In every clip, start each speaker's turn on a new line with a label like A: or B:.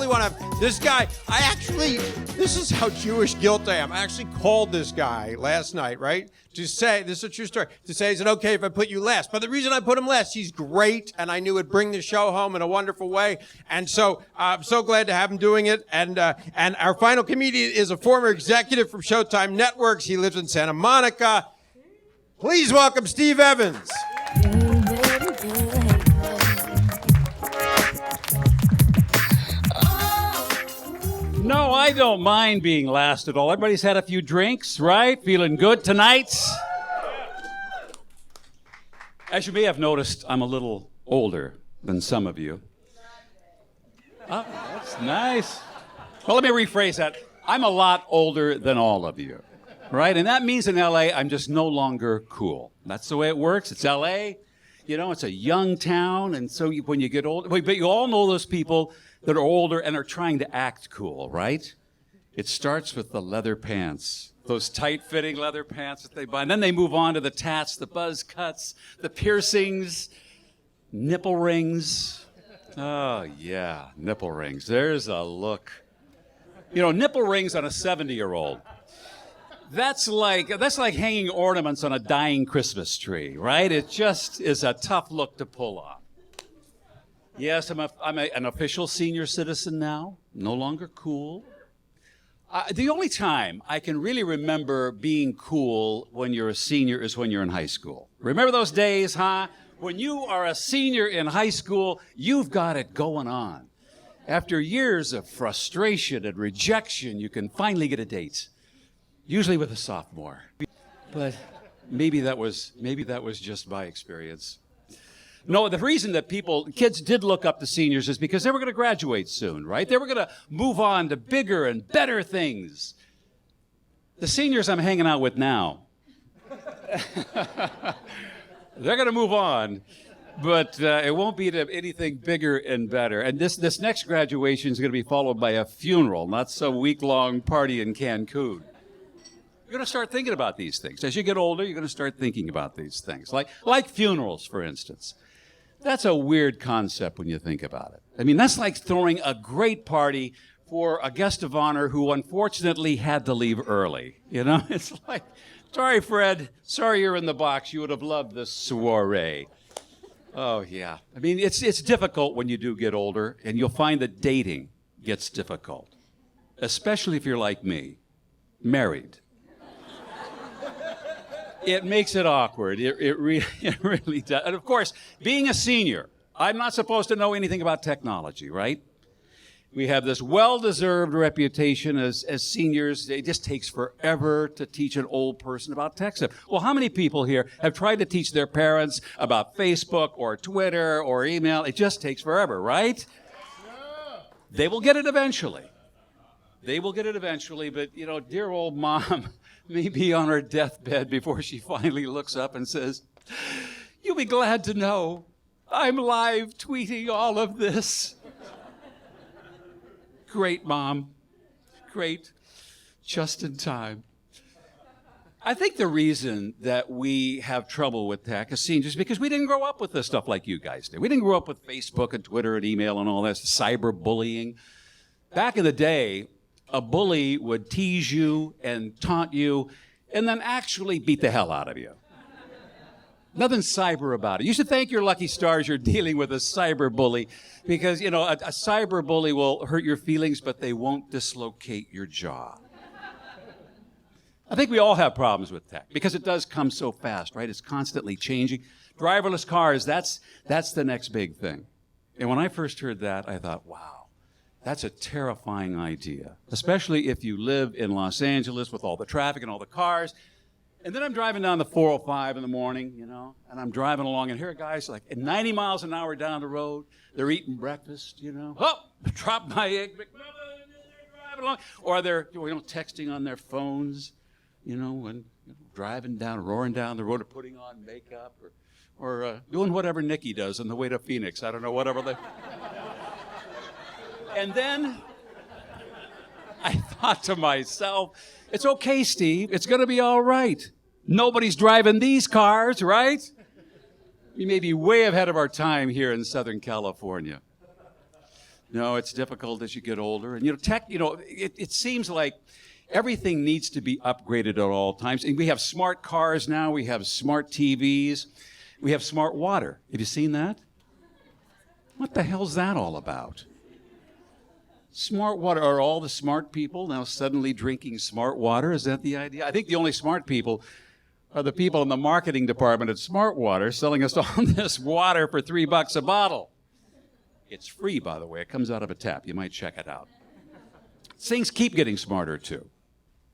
A: really want to, this guy, this is how Jewish guilt I am. I actually called this guy last night, right? To say, this is a true story, to say, is it okay if I put you last? But the reason I put him last, he's great, and I knew it'd bring the show home in a wonderful way. And so I'm so glad to have him doing it. And our final comedian is a former executive from Showtime Networks. He lives in Santa Monica. Please welcome Steve Evans.
B: No, I don't mind being last at all. Everybody's had a few drinks, right? Feeling good tonight? As you may have noticed, I'm a little older than some of you. Oh, that's nice. Well, let me rephrase that. I'm a lot older than all of you, right? And that means in LA, I'm just no longer cool. That's the way it works. It's LA. You know, it's a young town. And so when you get older, but you all know those people that are older and are trying to act cool, right? It starts with the leather pants, those tight-fitting leather pants that they buy. And then they move on to the tats, the buzz cuts, the piercings, nipple rings. Oh, yeah, nipple rings. There's a look. You know, nipple rings on a 70-year-old. That's like hanging ornaments on a dying Christmas tree, right? It just is a tough look to pull off. Yes, I'm an official senior citizen now, no longer cool. The only time I can really remember being cool when you're a senior is when you're in high school. Remember those days, huh? When you are a senior in high school, you've got it going on. After years of frustration and rejection, you can finally get a date, usually with a sophomore. But maybe that was just my experience. No, the reason that kids did look up to seniors is because they were going to graduate soon, right? They were going to move on to bigger and better things. The seniors I'm hanging out with now, they're going to move on, but it won't be to anything bigger and better. And this next graduation is going to be followed by a funeral, not some week-long party in Cancun. You're going to start thinking about these things. As you get older, you're going to start thinking about these things, like funerals, for instance. That's a weird concept when you think about it. I mean, that's like throwing a great party for a guest of honor who unfortunately had to leave early. You know, it's like, sorry, Fred, sorry you're in the box. You would have loved this soiree. Oh, yeah. I mean, it's difficult when you do get older, and you'll find that dating gets difficult, especially if you're like me, married. It makes it awkward. It really does. And of course, being a senior, I'm not supposed to know anything about technology, right? We have this well-deserved reputation as seniors. It just takes forever to teach an old person about tech stuff. Well, how many people here have tried to teach their parents about Facebook or Twitter or email? It just takes forever, right? They will get it eventually. But, you know, dear old mom may be on her deathbed before she finally looks up and says, "You'll be glad to know I'm live tweeting all of this." Great, Mom. Great. Just in time. I think the reason that we have trouble with tech as seniors is because we didn't grow up with this stuff like you guys did. We didn't grow up with Facebook and Twitter and email and all that cyberbullying. Back in the day, a bully would tease you and taunt you and then actually beat the hell out of you. Nothing cyber about it. You should thank your lucky stars you're dealing with a cyber bully because, you know, a cyber bully will hurt your feelings, but they won't dislocate your jaw. I think we all have problems with tech because it does come so fast, right? It's constantly changing. Driverless cars, that's the next big thing. And when I first heard that, I thought, wow. That's a terrifying idea, especially if you live in Los Angeles with all the traffic and all the cars. And then I'm driving down the 405 in the morning, you know, and I'm driving along, and here are guys like at 90 miles an hour down the road. They're eating breakfast, you know. Oh, drop my egg. They're driving along. Or they're, texting on their phones, you know, and driving down, roaring down the road, or putting on makeup, or doing whatever Nikki does on the way to Phoenix. I don't know, whatever they... And then I thought to myself, it's okay, Steve. It's going to be all right. Nobody's driving these cars, right? We may be way ahead of our time here in Southern California. No, it's difficult as you get older. And, it seems like everything needs to be upgraded at all times. And we have smart cars now. We have smart TVs. We have smart water. Have you seen that? What the hell's that all about? Smart water. Are all the smart people now suddenly drinking smart water? Is that the idea? I think the only smart people are the people in the marketing department at Smart Water selling us all this water for $3 a bottle. It's free, by the way. It comes out of a tap. You might check it out. Things keep getting smarter, too.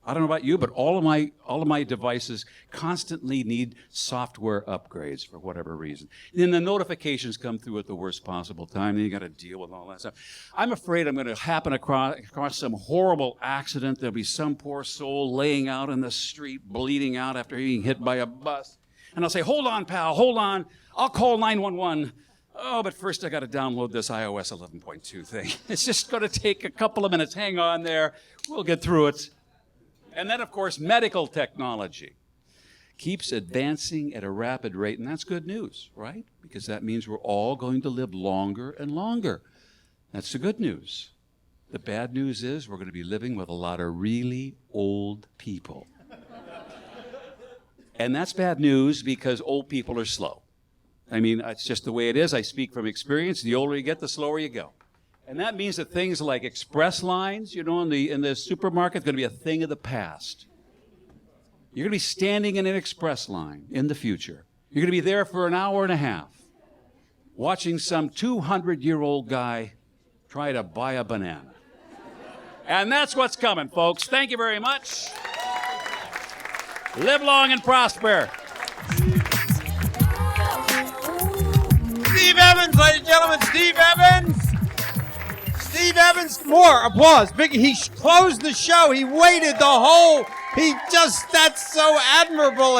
B: I don't know about you, but all of my devices constantly need software upgrades for whatever reason. Then the notifications come through at the worst possible time, and you got to deal with all that stuff. I'm afraid I'm going to happen across some horrible accident. There'll be some poor soul laying out in the street, bleeding out after being hit by a bus. And I'll say, hold on, pal, hold on. I'll call 911. Oh, but first I got to download this iOS 11.2 thing. It's just going to take a couple of minutes. Hang on there. We'll get through it. And then, of course, medical technology keeps advancing at a rapid rate, and that's good news, right? Because that means we're all going to live longer and longer. That's the good news. The bad news is we're going to be living with a lot of really old people. And that's bad news because old people are slow. I mean, it's just the way it is. I speak from experience. The older you get, the slower you go. And that means that things like express lines, in the supermarket, are going to be a thing of the past. You're going to be standing in an express line in the future. You're going to be there for an hour and a half, watching some 200-year-old guy try to buy a banana. And that's what's coming, folks. Thank you very much. Live long and prosper.
A: Steve Evans, ladies and gentlemen, Steve Evans. Steve Evans, more applause. He closed the show. He waited that's so admirable.